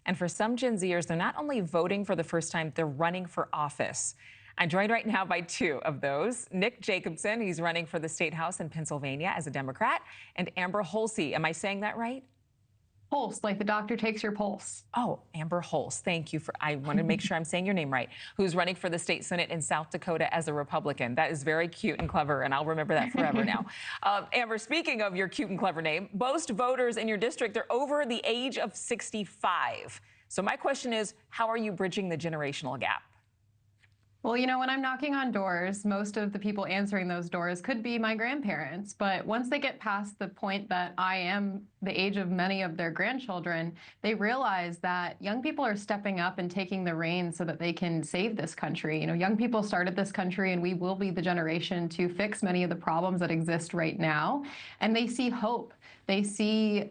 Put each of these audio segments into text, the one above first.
And for some Gen Zers, they're not only voting for the first time, they're running for office. I'm joined right now by two of those. Nick Jacobson, he's running for the State House in Pennsylvania as a Democrat, and Amber Hulse. Am I saying that right? Hulse, like the doctor takes your pulse. Oh, Amber Hulse. Thank you. I want to make sure I'm saying your name right. Who's running for the state Senate in South Dakota as a Republican. That is very cute and clever, and I'll remember that forever now. Amber, speaking of your cute and clever name, most voters in your district are over the age of 65. So my question is, how are you bridging the generational gap? Well, you know, when I'm knocking on doors, most of the people answering those doors could be my grandparents. But once they get past the point that I am the age of many of their grandchildren, they realize that young people are stepping up and taking the reins so that they can save this country. You know, young people started this country, and we will be the generation to fix many of the problems that exist right now. And they see hope. They see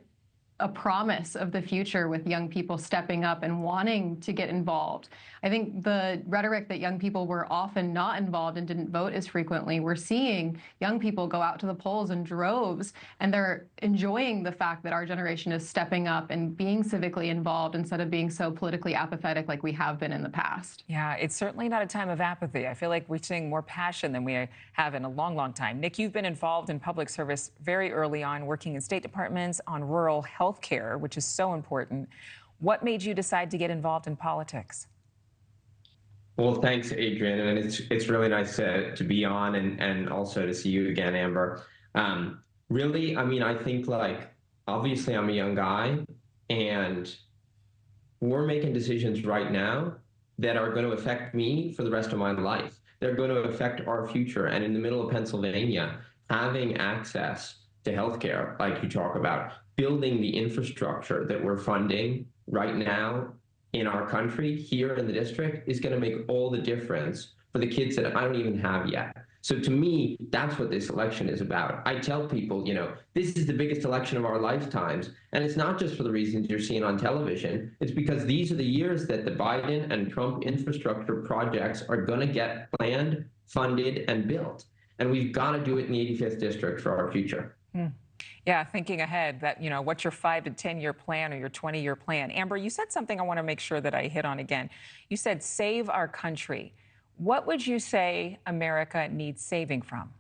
a promise of the future with young people stepping up and wanting to get involved. I think the rhetoric that young people were often not involved and didn't vote as frequently, we're seeing young people go out to the polls in droves, and they're enjoying the fact that our generation is stepping up and being civically involved instead of being so politically apathetic like we have been in the past. Yeah, it's certainly not a time of apathy. I feel like we're seeing more passion than we have in a long, long time. Nick, you've been involved in public service very early on, working in state departments on rural health care, which is so important. What made you decide to get involved in politics? Well, thanks, Adrienne, and it's really nice to be on and also to see you again, Amber. Really, I mean, I think, like, obviously I'm a young guy, and we're making decisions right now that are going to affect me for the rest of my life. They're going to affect our future. And in the middle of Pennsylvania, having access to healthcare, like you talk about, building the infrastructure that we're funding right now in our country, here in the district, is going to make all the difference for the kids that I don't even have yet. So to me, that's what this election is about. I tell people, you know, this is the biggest election of our lifetimes. And it's not just for the reasons you're seeing on television. It's because these are the years that the Biden and Trump infrastructure projects are going to get planned, funded, and built. And we've got to do it in the 85th district for our future. Yeah, thinking ahead, that, you know, what's your 5 to 10-year plan or your 20-year plan? Amber, you said something I want to make sure that I hit on again. You said save our country. What would you say America needs saving from?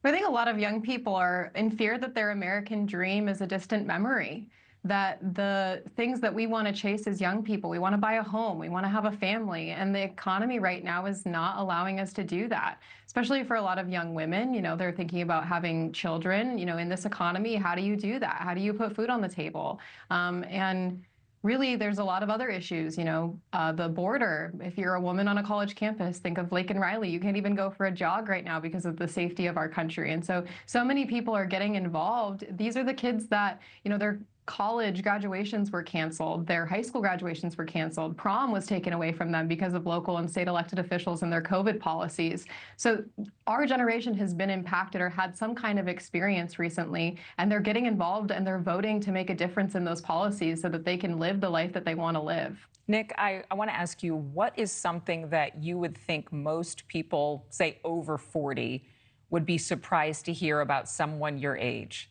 I think a lot of young people are in fear that their American dream is a distant memory, that the things that we want to chase as young people, we want to buy a home, we want to have a family, and the economy right now is not allowing us to do that, especially for a lot of young women. You know, they're thinking about having children. You know, in this economy, how do you do that? How do you put food on the table? And really, there's a lot of other issues, you know, the border. If you're a woman on a college campus, think of Lake and Riley. You can't even go for a jog right now because of the safety of our country. And so many people are getting involved. These are the kids that, you know, their college graduations were canceled. Their high school graduations were canceled. Prom was taken away from them because of local and state elected officials and their COVID policies. So our generation has been impacted or had some kind of experience recently, and they're getting involved and they're voting to make a difference in those policies so that they can live the life that they want to live. Nick, I want to ask you, what is something that you would think most people, say over 40, would be surprised to hear about someone your age?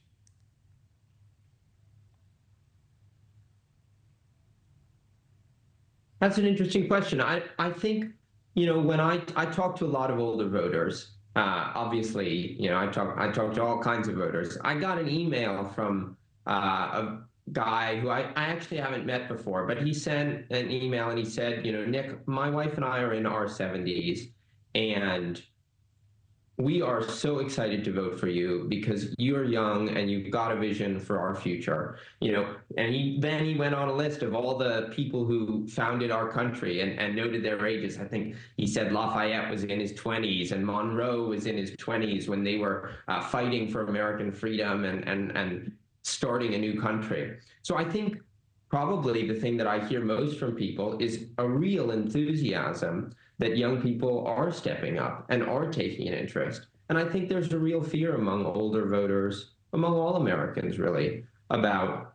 That's an interesting question. I think, you know, when I talk to a lot of older voters, obviously, you know, I talk to all kinds of voters. I got an email from a guy who I actually haven't met before, but he sent an email and he said, you know, Nick, my wife and I are in our 70s, and we are so excited to vote for you because you're young and you've got a vision for our future, you know. And then he went on a list of all the people who founded our country and noted their ages. I think he said Lafayette was in his 20s and Monroe was in his 20s when they were fighting for American freedom and starting a new country. So I think probably the thing that I hear most from people is a real enthusiasm that young people are stepping up and are taking an interest. And I think there's a real fear among older voters, among all Americans really, about,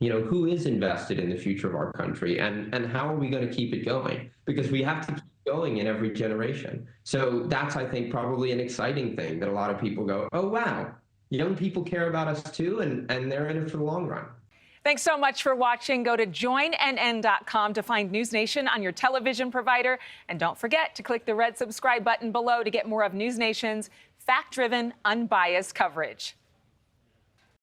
you know, who is invested in the future of our country and how are we going to keep it going? Because we have to keep going in every generation. So that's, I think, probably an exciting thing that a lot of people go, oh, wow, young people care about us too, and they're in it for the long run. Thanks so much for watching. Go to joinnn.com to find News Nation on your television provider. And don't forget to click the red subscribe button below to get more of News Nation's fact-driven, unbiased coverage.